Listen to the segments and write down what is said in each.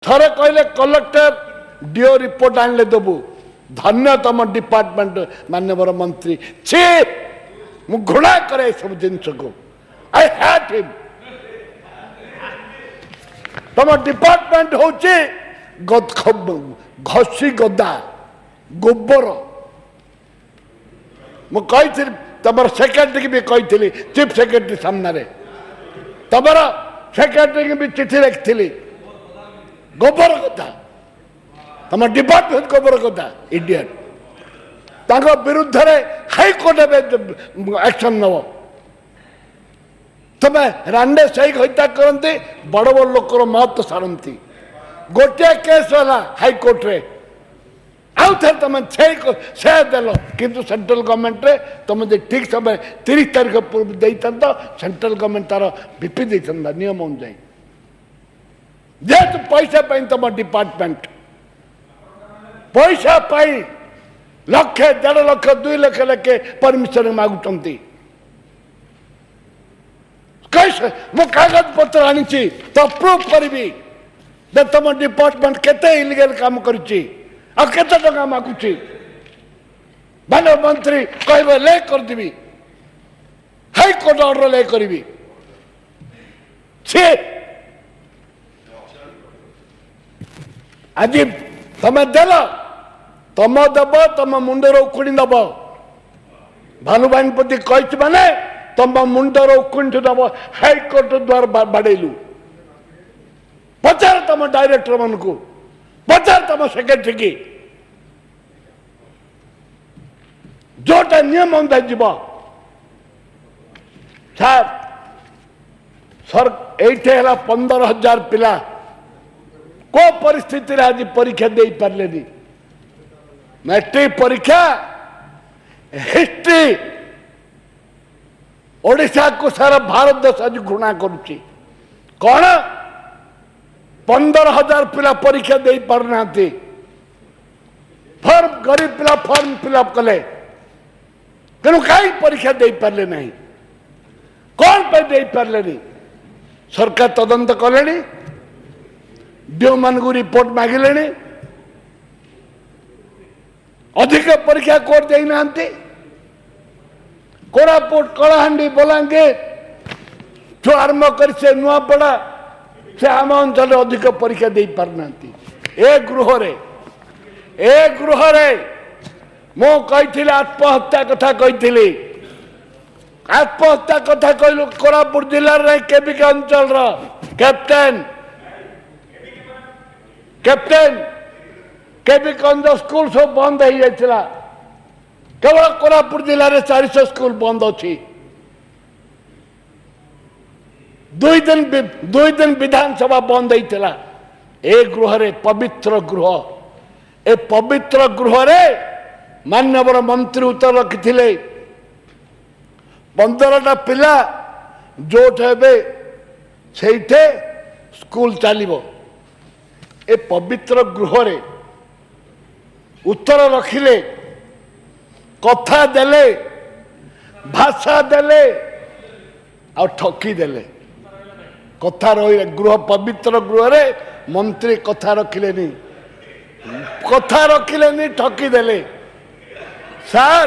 थरे कहले collector do report आनले देबू धन्य तुम डिपार्टमेंट माननीय मंत्री छे मु घृणा करे सब जिनस को आई हेट हिम तुम डिपार्टमेंट होची घसी गदा गोबर मु कही तुम सेक्रेटरी भी कही चीफ सेक्रेटरी सामने तुम सेक्रेटरी भी चिठी लिखी गोबर कथा तुम डिपार्टमेंट गोबर कथा इडियट विरुद्ध हाईकोर्ट एक्शन नब तुम्हें रांडे सही हत्या करती बड़ बड़ लोकर महत्व सारती गोटे केस है हाईकोर्ट रे आउ थे तुम से देल किंतु सेंट्रल गवर्नमेंट रे तुम ठीक समय 30 तारीख पूर्व देता सेंट्रल गवर्नमेंट तार विपी देता नियम अनुजाई जेहेतु पैसा पाई तुम डिपार्टमेंट पैसा पाई लक्षे 1.5 लाख 2 लाख लेके परमिशन मागुंट कैसे मु कागज पत्र आनी तो प्रूफ करी तुम डिपार्टमेंट केते इलीगल काम करुच्ची आ केते टका मागुची मानव मंत्री कह ले करदेवी हाईकोर्ट ऑर्डर ले करी आज तुम देल तुम दब तुम मुंडर उखुणी दब भानुबाई प्रति कही माने तुम मुंडर उखुणी दब हाईकोर्ट द्वार बाड़ेलु पचार तुम डायरेक्टर मन को पचार तुम सेक्रेटरी की जोटा नियम अनुसार जीव सर ये 15,000 पिला को परिस्थिति आज परीक्षा दे पारे मैट्रिक परीक्षा हिस्ट्री ओडिशा को सारा भारत देश आज घृणा करुच्ची कौन 15,000 पिला परीक्षा दे पारना फॉर्म गरीब पिला फॉर्म फिलअप कले तेणु कहीं परीक्षा दे पारे ना कौन पे दे पारे नहीं सरकार तदंत कले डीओ मान को रिपोर्ट मागिले अधिक परीक्षा कोर्ट देना कोरापुट कलाहांडी बलांगीर जो आरंभ कर से नुआपड़ा से आम अंचल अधिक परीक्षा दे पारना ए गृह मु कही आत्महत्या कथा कही आत्महत्या कथा कहलु कोरापुट जिलार केबिके अंचल कैप्टेन केबिकंज स्कूल सब बंद हो जाता केवल कोरापुट जिले में 400 स्कूल बंद अच्छी 2 दिन विधानसभा बंद होता ए गृह पवित्र गृह ए पवित्र गृह रे माननीय मंत्री उत्तर रखी 15टा पिला जोठे से स्कूल चलो ए पवित्र गृह रे उत्तर रखिले कथा देले भाषा देले आ ठकी देले कथा रही गृह पवित्र गृह रे मंत्री कथा रखिले ठकी देले सार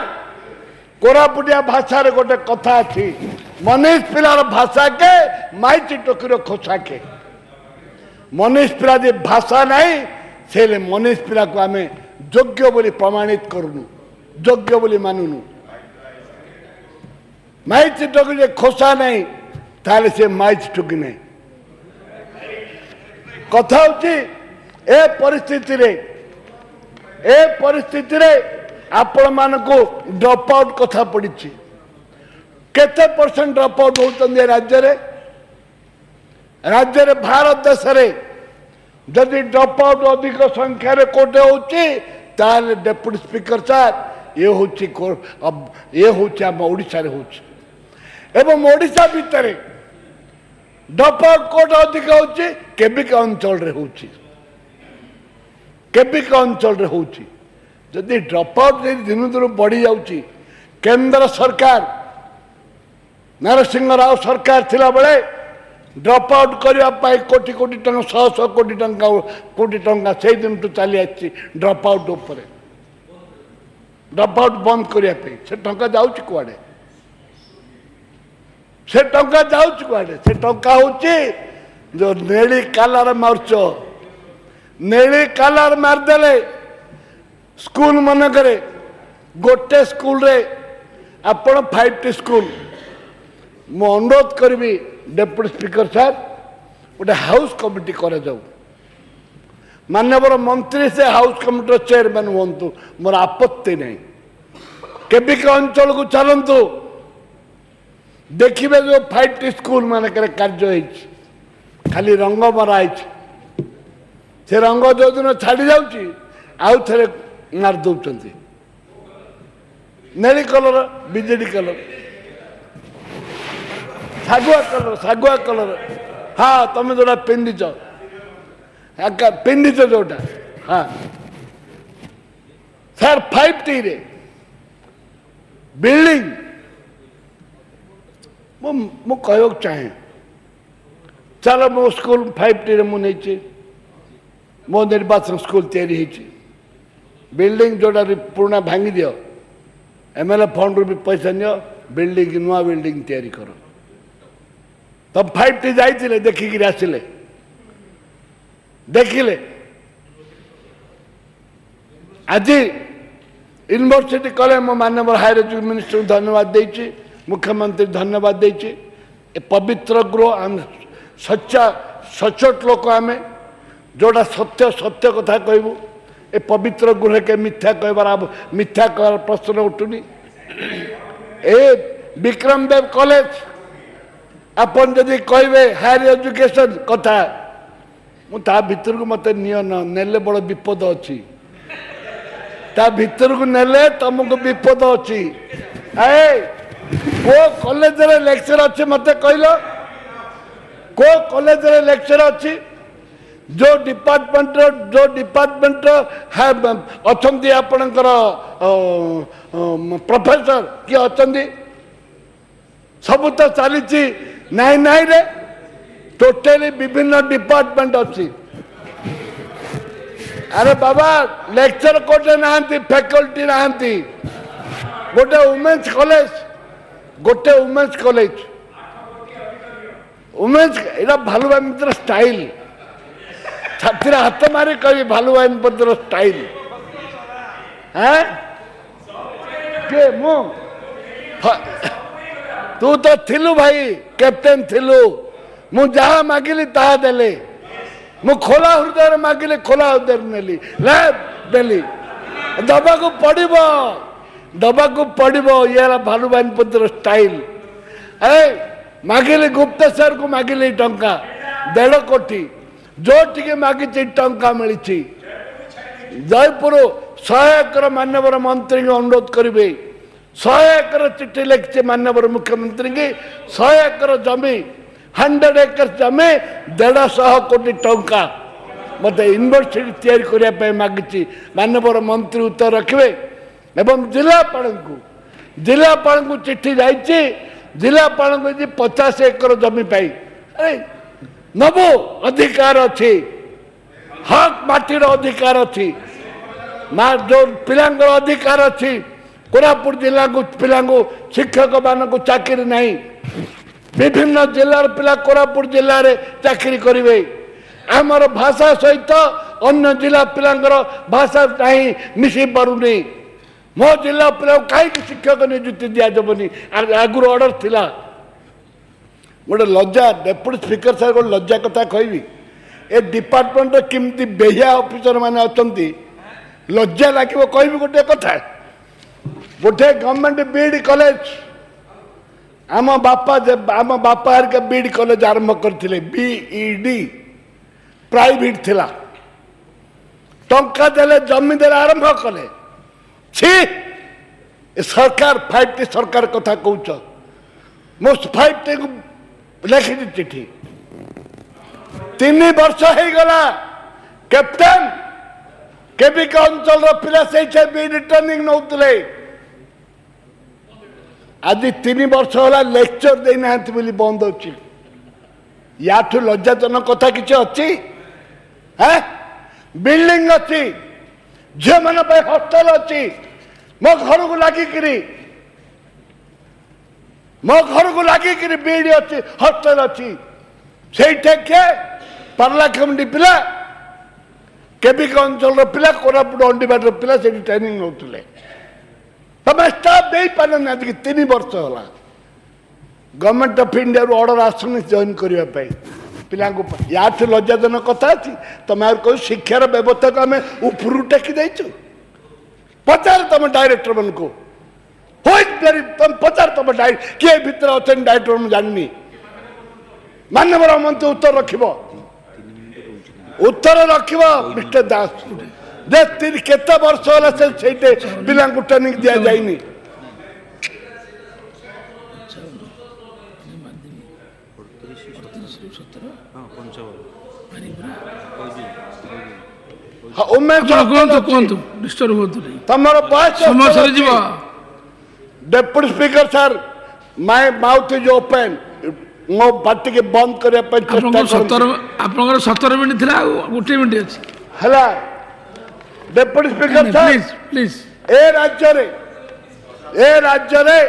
कोरापुटिया भाषा रे गोटे कथा अच्छी मनीष पिलार भाषा के माइची टोकीर खोसा के मनीष पिला जी भाषा नहीं से मनीष पिला को आम योग्य बोली प्रमाणित करूनु योग्य बोली मानुनु माइच टोकी खोसा नहीं ताले से माइच टोकी नहीं कथा होची ए परिस्थिति रे आपण मान को ड्रॉप आउट कथा पड़ी केते % ड्रॉप आउट होते राज्य रे भारत देश रे जदि ड्रॉप आउट अधिक संख्यार कोटे होची ताले डेप्यूटी स्पीकर साहब ये होची आम ओडिशा रे होची एवं ओडिशा भितर ड्रॉप आउट कोट अधिक होची केबिके अंचल रे होची केबिके अंचल रे होची जदि ड्रॉप आउट दिन दिन बढ़ी जाउची केंद्र सरकार नरसिंह राव सरकार थिला बेले ड्रॉप आउट करने कोटी कोटी टंका शह शह कोटी टंका से दिन तो चली आसी ड्रॉप आउट उपर ड्रॉप आउट बंद करने से टंका जाऊँ कुआड़े से टंका जाऊँ कुआड़े से टंका हूँ जो नेली कालार मार्च नेली कालार मारदेले स्कूल मनक गोटे स्कूल रे आपण 5टी स्कूल मु अनुरोध करी डेप्यूटी स्पीकर साहब गोटे हाउस कमिटी कर जाऊ माननीय मंत्री से हाउस कमिटी चेयरमैन हूँ मोर आपत्ति नहीं केबिक अंचल को चलतु देखिए जो 5टी स्कूल मानक कार्य खाली रंग मराई से रंग जो दिन छाड़ी जाऊँगी आउ थे मार दौरान नेली कलर बिजेडी कलर सागुआ कलर हाँ तुम जोटा पिंधिच पिंधिच जोटा हाँ सर 5टी रे बिल्डिंग मु कह चाहे चलो मो स्कूल 5टी रे मुझे मो निर्वाचन स्कूल तैयारी बिल्डिंग जोटा पुराना भांगी दियो एमएलए फंड रू भी पैसा नियो बिल्डिंग नुआ बिल्डिंग तैयारी कर तब 5टी जाइए देखिक आसिले देखिले आज यूनिवर्सिटी कले मो माननीय हायर एजुकेशन मिनिस्टर को धन्यवाद देछि मुख्यमंत्री धन्यवाद देछि ए पवित्र गृह आम सच्चा सचोट लोक आम जोड़ा सत्य सत्य कथा कहबू ए पवित्र गृह के मिथ्या कहबार मिथ्या कहबार प्रश्न उठुनी ए विक्रम देव कॉलेज अपन जदि कहबे हायर एजुकेशन कथा मुझा भीतर को मत नियो न नेले बड़ विपद अच्छी ता भीतर को नेले तुमको विपद अच्छी ए को कॉलेज रे लेक्चर अच्छे मत कहल को कॉलेज रे लेक्चर अच्छी जो डिपार्टमेंट अच्छी आपणकर प्रोफेसर किए अच्छा सब तो चली नाई नाई रे टोटली विभिन्न डिपार्टमेंट अच्छी अरे बाबा लेक्चर कोटे ना फैकल्टी ना गोटे वुमेन्स कॉलेज वुमेन्स एटा भालुवा मित्र स्टाइल छाती हाथ मारी कही भालुवा मित्र स्टाइल हाँ के मु तू तो थिलु भाई कैप्टेन थिलु मु जहा मागिली ताहा देले मु खोला हृदय मागिले खोला हृदय नेली देली दबाको पड़ो ये भालुवान पुत्र स्टाइल ए मागिली गुप्तेश्वर को मागिली टंका 1.5 कोटी जो टिके मागी टंका मिली जयपुर 100 एकर माननीय मंत्री को अनुरोध करेंगे 100 एकर चिट्ठी लिखी माननीय मुख्यमंत्री की 100 एकर जमी 100 एकर जमी 150 कोटी टंका मत यूनिवर्सिटी तैयारी करने मागी माननीय मंत्री उत्तर रखिए एवं जिलापाल को चिट्ठी जाइए जिलापाल को 50 एकर जमी पाई अरे नबो अधिकार अच्छी हक माटीर अधिकार अच्छी जो पिलांगर अधिकार अच्छी कोरापुट जिला को पिला शिक्षक मान को चाकरी नहीं विभिन्न जिलार पिला कोरापुट जिले में चाकरी करेंगे आमर भाषा सहित अन्य जिला पिलांगर भाषा नहीं मिसी पारुनी मो जिला पिला कहीं शिक्षक नियुक्ति दिजाबनी आगुरी ऑर्डर थिला गोटे लज्जा डेप्यूटी स्पीकर साहब गोटे लज्जा कथा कहबी ए डिपार्टमेंट किमती बेहिया ऑफिसर माने अछंती लज्जा लगे कहबी गोटे कथा गोटे गवर्नमेंट बीड कॉलेज आम बापा हरिका बीड कॉलेज आरंभ करथिले बीईडी प्राइवेट थिला टंका देले जमी देले आरंभ कले छी सरकार 5टी सरकार कथा कहूच मो 5टी लिखी चिठी 3 वर्ष हो गला कैप्टेन केबिक अंचल पिला से बीडी ट्रेनिंग नौतले आज 3 वर्ष होला लेक्चर देना बोली बंद अच्छी याठू लज्जाजनक कथा किसी अच्छी है बिल्डिंग अच्छी झील मान हस्टेल अच्छी मो घर को लगिकी बीडी अच्छी हस्टेल अच्छी से किए पार्ला कमिटी पिला केबिक अंचल पिला कोरापुट अंडीबाटर पिला से ट्रेनिंग नौले तुम स्टाफ दे पारन आज 3 वर्ष है गवर्नमेंट ऑफ इंडिया ऑर्डर आसुनी जॉइन करने पिला या लज्जाजनक कथा अच्छी तुम कह शिक्षार व्यवस्था को आम उपरू टेकी देचु पचार तुम डायरेक्टर मन को तुम पचार तुम किए भितर अच्छे डायरेक्टर मुझे जाननी माननीय मंत्री उत्तर रख मिस्टर दास केते वर्ष है से पिला ट्रेनिंग दि जाए तुम बयस deputy speaker sir my mouth is open मो पार्टी के बंद करने चेष्टा 17 मिनट थी गोटे मिनट अच्छी है डेप्यूटी स्पीकर सर प्लीज ए राज्य रे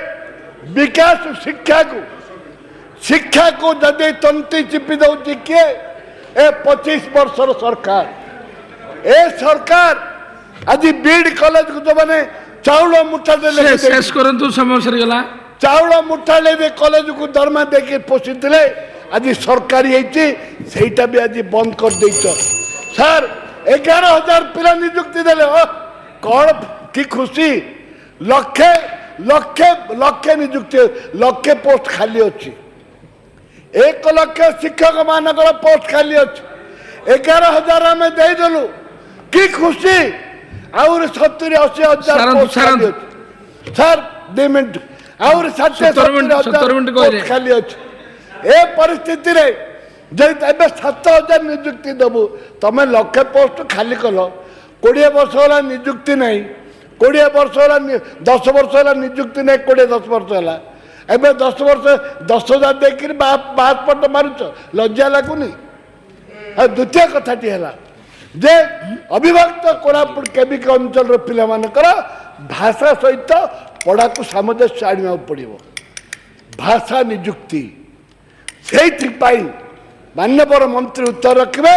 विकास शिक्षा को जदि तंती चिपी दौची किए ए 25 वर्षर सरकार ए सरकार आज बीड कॉलेज को जो मैंने चाउल मुठा शेष करंतु समय सरीगला चाउल मुठा ले कॉलेज को दरमा देके पोषी आज सरकारी सेटा भी आज बंद कर दे सर 11,000 पिला नियुक्ति देले कौन की खुशी लक्षे लक्षे लक्षे नियुक्ति लक्षे पोस्ट खाली अच्छी 1 लाख शिक्षक मानक पोस्ट खाली अच्छी 11,000 आम देदेलु की खुशी आउर 70-80,000 पोस्ट खाली अच्छी सर 2 मिनट आउर 60-70,000 पोस्ट खाली अच्छी ए परिस्थिति रे जब 7,000 नियुक्ति देबू तुम लक्षे पोस्ट खाली कल 20 वर्ष है नियुक्ति नहीं 20 वर्ष है 10 वर्ष है नियुक्ति नहीं 20-10 वर्ष है एबे 10 वर्ष 10,000 देखिए बासपट मारुच लज्जा लगुनि द्वितीय कथाटी है जे अविभक्त कोरापुट केबिक अंचल पिला मानकर भाषा सहित पढ़ा को सामंजस्य आना पड़ो भाषा नियुक्ति से मान्यवर मंत्री उत्तर रखिए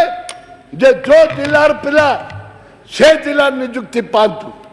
जे जो जिलार पिला से जिला नियुक्ति पातु।